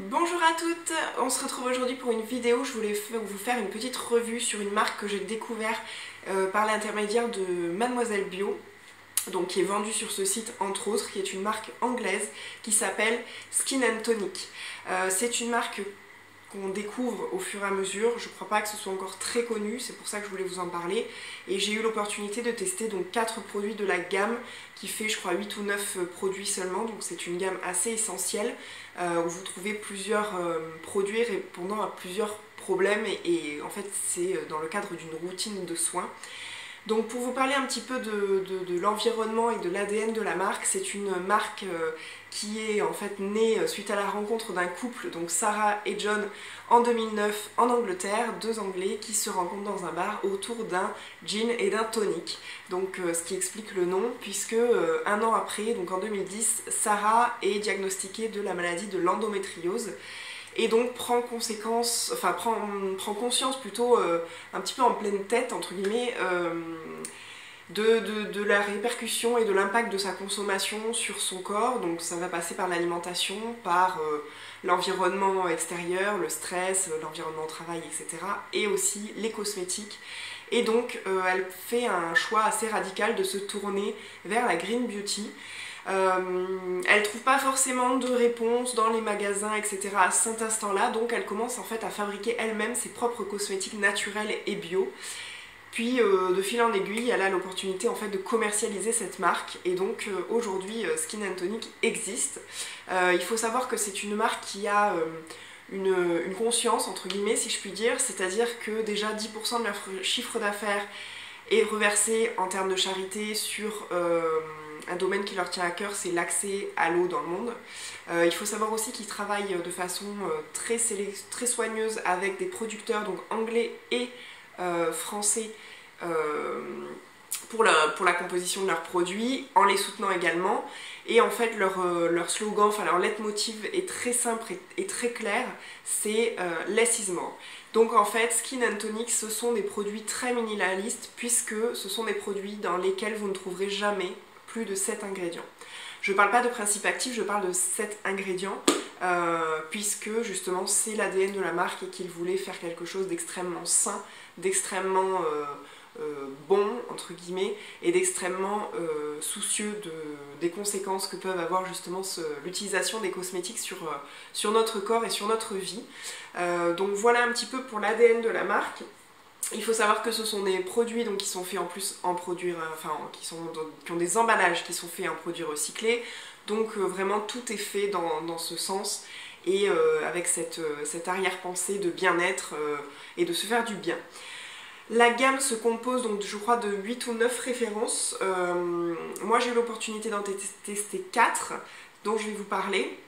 Bonjour à toutes, on se retrouve aujourd'hui pour une vidéo. Je voulais vous faire une petite revue sur une marque que j'ai découvert par l'intermédiaire de Mademoiselle Bio, donc qui est vendue sur ce site entre autres, qui est une marque anglaise qui s'appelle Skin Tonic. C'est une marque qu'on découvre au fur et à mesure. Je crois pas que ce soit encore très connu, c'est pour ça que je voulais vous en parler. Et j'ai eu l'opportunité de tester donc 4 produits de la gamme qui fait je crois 8 ou 9 produits seulement, donc c'est une gamme assez essentielle où vous trouvez plusieurs produits répondant à plusieurs problèmes et en fait c'est dans le cadre d'une routine de soins. Donc pour vous parler un petit peu de l'environnement et de l'ADN de la marque, c'est une marque qui est en fait née suite à la rencontre d'un couple, donc Sarah et John, en 2009 en Angleterre, deux Anglais qui se rencontrent dans un bar autour d'un gin et d'un tonic. Donc ce qui explique le nom, puisque un an après, donc en 2010, Sarah est diagnostiquée de la maladie de l'endométriose. Et donc prend conscience plutôt un petit peu en pleine tête entre guillemets de la répercussion et de l'impact de sa consommation sur son corps. Donc ça va passer par l'alimentation, par l'environnement extérieur, le stress, l'environnement au travail, etc. Et aussi les cosmétiques. Et donc elle fait un choix assez radical de se tourner vers la green beauty. Elle trouve pas forcément de réponse dans les magasins, etc. à cet instant-là, donc elle commence en fait à fabriquer elle-même ses propres cosmétiques naturels et bio. Puis de fil en aiguille, elle a l'opportunité en fait de commercialiser cette marque et donc aujourd'hui Skin Tonic existe. Il faut savoir que c'est une marque qui a une conscience entre guillemets si je puis dire, c'est-à-dire que déjà 10% de leur chiffre d'affaires est reversé en termes de charité sur un domaine qui leur tient à cœur, c'est l'accès à l'eau dans le monde. Il faut savoir aussi qu'ils travaillent de façon très soigneuse avec des producteurs donc anglais et français pour la composition de leurs produits, en les soutenant également. Et en fait leur slogan, enfin leur leitmotiv est très simple et très clair, c'est less is more. Donc en fait Skin Tonic ce sont des produits très minimalistes puisque ce sont des produits dans lesquels vous ne trouverez jamais plus de 7 ingrédients. Je ne parle pas de principe actif, je parle de 7 ingrédients puisque justement c'est l'ADN de la marque et qu'ils voulaient faire quelque chose d'extrêmement sain, d'extrêmement bon entre guillemets et d'extrêmement soucieux des conséquences que peuvent avoir justement l'utilisation des cosmétiques sur notre corps et sur notre vie. Donc voilà un petit peu pour l'ADN de la marque. Il faut savoir que ce sont des produits donc, qui sont faits en plus en produits, qui ont des emballages qui sont faits en produits recyclés. Donc vraiment tout est fait dans ce sens et avec cette arrière-pensée de bien-être et de se faire du bien. La gamme se compose donc je crois de 8 ou 9 références. Moi j'ai eu l'opportunité d'en tester 4 dont je vais vous parler.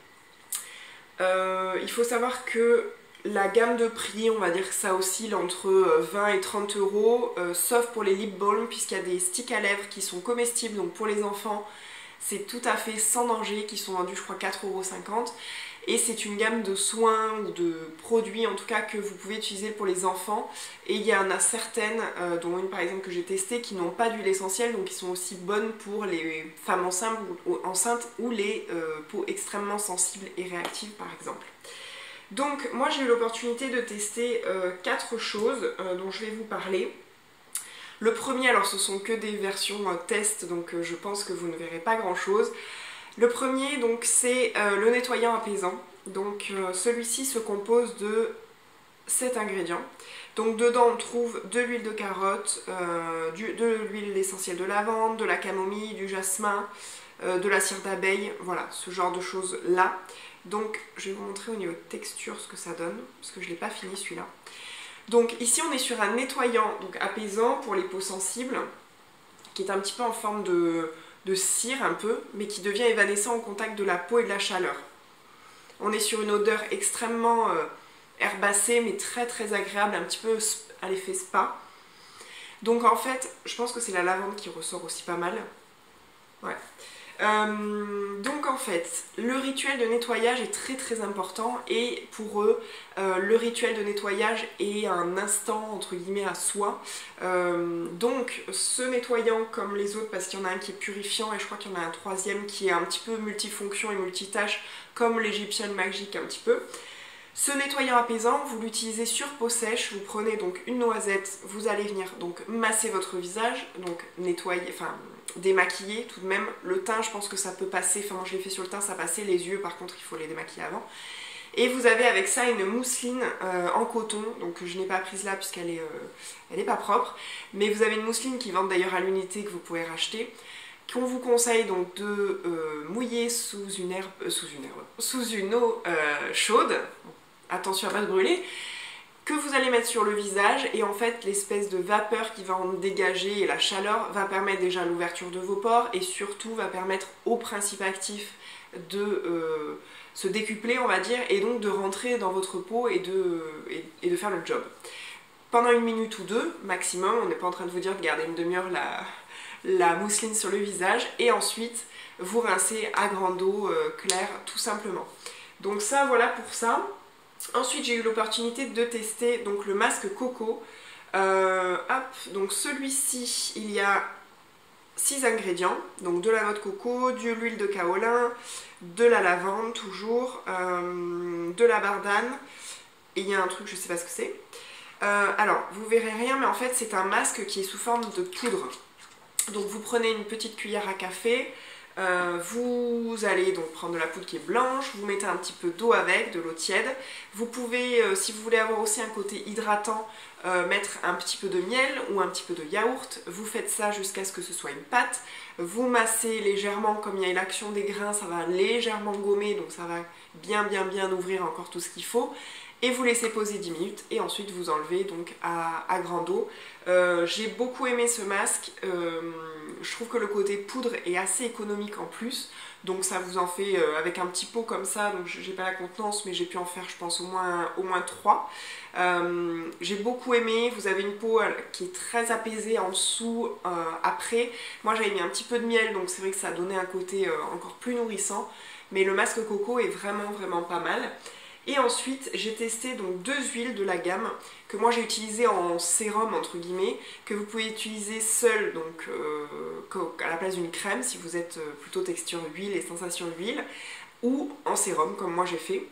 Il faut savoir que la gamme de prix, on va dire que ça oscille entre 20 et 30 euros, sauf pour les lip balm puisqu'il y a des sticks à lèvres qui sont comestibles, donc pour les enfants c'est tout à fait sans danger, qui sont vendus je crois 4,50 €. Et c'est une gamme de soins ou de produits en tout cas que vous pouvez utiliser pour les enfants. Et il y en a certaines, dont une par exemple que j'ai testée, qui n'ont pas d'huile essentielle, donc qui sont aussi bonnes pour les femmes enceintes ou les peaux extrêmement sensibles et réactives par exemple. Donc moi j'ai eu l'opportunité de tester 4 choses dont je vais vous parler. Le premier, alors ce sont que des versions test, donc je pense que vous ne verrez pas grand chose. Le premier donc c'est le nettoyant apaisant. Donc celui-ci se compose de 7 ingrédients. Donc dedans on trouve de l'huile de carotte, de l'huile essentielle de lavande, de la camomille, du jasmin, de la cire d'abeille, voilà ce genre de choses là. Donc je vais vous montrer au niveau texture ce que ça donne, parce que je ne l'ai pas fini celui-là. Donc ici on est sur un nettoyant donc apaisant pour les peaux sensibles, qui est un petit peu en forme de cire un peu, mais qui devient évanescent au contact de la peau et de la chaleur. On est sur une odeur extrêmement herbacée, mais très très agréable, un petit peu à l'effet spa. Donc en fait, je pense que c'est la lavande qui ressort aussi pas mal. Ouais. Donc en fait, le rituel de nettoyage est très très important et pour eux, le rituel de nettoyage est un instant entre guillemets à soi. Donc ce nettoyant comme les autres, parce qu'il y en a un qui est purifiant et je crois qu'il y en a un troisième qui est un petit peu multifonction et multitâche comme l'Egyptian Magic un petit peu. Ce nettoyant apaisant, vous l'utilisez sur peau sèche, vous prenez donc une noisette, vous allez venir donc masser votre visage, donc nettoyer, enfin démaquiller tout de même. Le teint, je pense que ça peut passer, enfin moi je l'ai fait sur le teint, ça passait, les yeux par contre il faut les démaquiller avant. Et vous avez avec ça une mousseline en coton, donc je n'ai pas prise là puisqu'elle est, elle est pas propre, mais vous avez une mousseline qui vend d'ailleurs à l'unité que vous pouvez racheter, qu'on vous conseille donc de mouiller sous une eau chaude. Attention à pas se brûler, que vous allez mettre sur le visage et en fait l'espèce de vapeur qui va en dégager et la chaleur va permettre déjà l'ouverture de vos pores et surtout va permettre au principe actif de se décupler on va dire et donc de rentrer dans votre peau et de faire le job. Pendant 1 minute ou 2 maximum, on n'est pas en train de vous dire de garder une demi-heure la mousseline sur le visage et ensuite vous rincez à grande eau claire tout simplement. Donc ça voilà pour ça. Ensuite j'ai eu l'opportunité de tester donc le masque coco. Donc celui-ci il y a 6 ingrédients, donc de la noix de coco, de l'huile de kaolin, de la lavande toujours, de la bardane et il y a un truc je sais pas ce que c'est. Alors vous verrez rien mais en fait c'est un masque qui est sous forme de poudre. Donc vous prenez une petite cuillère à café. Vous allez donc prendre de la poudre qui est blanche, vous mettez un petit peu d'eau avec, de l'eau tiède. Vous pouvez, si vous voulez avoir aussi un côté hydratant, mettre un petit peu de miel ou un petit peu de yaourt. Vous faites ça jusqu'à ce que ce soit une pâte. Vous massez légèrement, comme il y a l'action des grains, ça va légèrement gommer, donc ça va bien ouvrir encore tout ce qu'il faut. Et vous laissez poser 10 minutes et ensuite vous enlevez donc à grande eau. J'ai beaucoup aimé ce masque, je trouve que le côté poudre est assez économique en plus, donc ça vous en fait avec un petit pot comme ça, donc j'ai pas la contenance mais j'ai pu en faire je pense au moins 3. J'ai beaucoup aimé, vous avez une peau qui est très apaisée en dessous après. Moi j'avais mis un petit peu de miel donc c'est vrai que ça a donné un côté encore plus nourrissant, mais le masque coco est vraiment pas mal. Et ensuite j'ai testé donc 2 huiles de la gamme que moi j'ai utilisé en sérum entre guillemets, que vous pouvez utiliser seul donc à la place d'une crème si vous êtes plutôt texture huile et sensation huile, ou en sérum comme moi j'ai fait.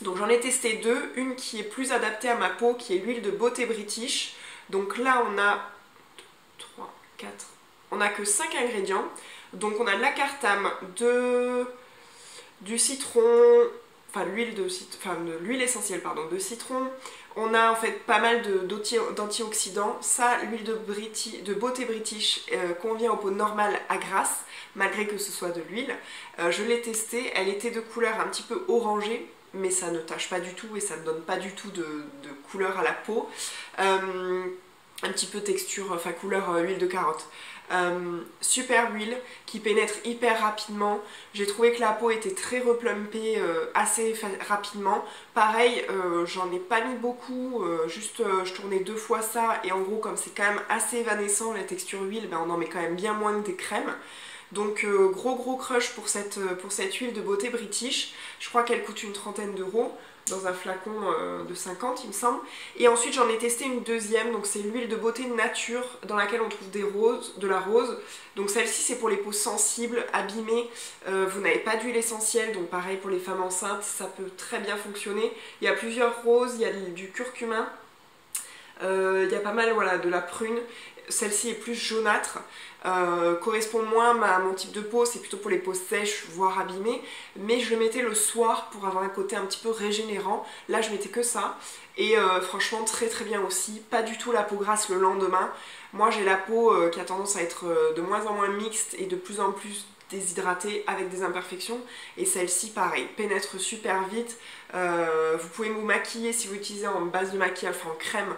Donc j'en ai testé 2, une qui est plus adaptée à ma peau qui est l'huile de beauté British. Donc là on a 3, 4, on n'a que 5 ingrédients. Donc on a de l'acartame, du citron, enfin de l'huile essentielle pardon, de citron. On a en fait pas mal d'antioxydants. Ça, l'huile de beauté British convient aux peaux normales à grasse, malgré que ce soit de l'huile. Je l'ai testée, elle était de couleur un petit peu orangée, mais ça ne tache pas du tout et ça ne donne pas du tout de couleur à la peau. Un petit peu texture, enfin couleur huile de carotte. Super huile qui pénètre hyper rapidement. J'ai trouvé que la peau était très replumpée assez rapidement. Pareil, j'en ai pas mis beaucoup, juste je tournais 2 fois ça et en gros comme c'est quand même assez évanescent la texture huile, ben on en met quand même bien moins que des crèmes. Donc gros crush pour cette huile de beauté British. Je crois qu'elle coûte une 30aine d'euros dans un flacon de 50 il me semble. Et ensuite j'en ai testé une deuxième, donc c'est l'huile de beauté nature dans laquelle on trouve de la rose. Donc celle-ci c'est pour les peaux sensibles, abîmées, vous n'avez pas d'huile essentielle, donc pareil pour les femmes enceintes, ça peut très bien fonctionner. Il y a plusieurs roses, il y a du curcuma, il y a pas mal voilà, de la prune. Celle-ci est plus jaunâtre, correspond moins à mon type de peau, c'est plutôt pour les peaux sèches voire abîmées, mais je le mettais le soir pour avoir un côté un petit peu régénérant. Là je mettais que ça et franchement très bien aussi, pas du tout la peau grasse le lendemain. Moi j'ai la peau qui a tendance à être de moins en moins mixte et de plus en plus déshydratée avec des imperfections, et celle-ci pareil, pénètre super vite. Vous pouvez vous maquiller si vous utilisez en base de maquillage, enfin en crème,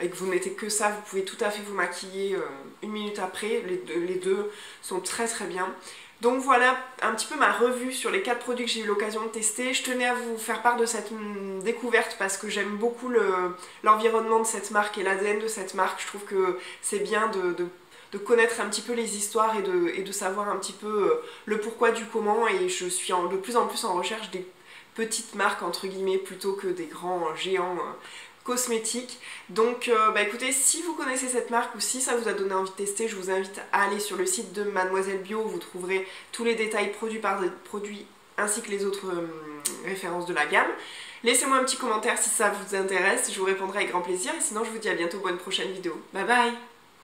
et que vous mettez que ça, vous pouvez tout à fait vous maquiller 1 minute après, les deux sont très bien. Donc voilà un petit peu ma revue sur les 4 produits que j'ai eu l'occasion de tester. Je tenais à vous faire part de cette découverte parce que j'aime beaucoup l'environnement de cette marque et l'ADN de cette marque. Je trouve que c'est bien de de connaître un petit peu les histoires et de savoir un petit peu le pourquoi du comment, et je suis de plus en plus en recherche des petites marques entre guillemets plutôt que des grands géants cosmétiques. Donc bah écoutez, si vous connaissez cette marque ou si ça vous a donné envie de tester, je vous invite à aller sur le site de Mademoiselle Bio, où vous trouverez tous les détails produit par produit ainsi que les autres références de la gamme. Laissez-moi un petit commentaire si ça vous intéresse, je vous répondrai avec grand plaisir, et sinon je vous dis à bientôt pour une prochaine vidéo. Bye bye!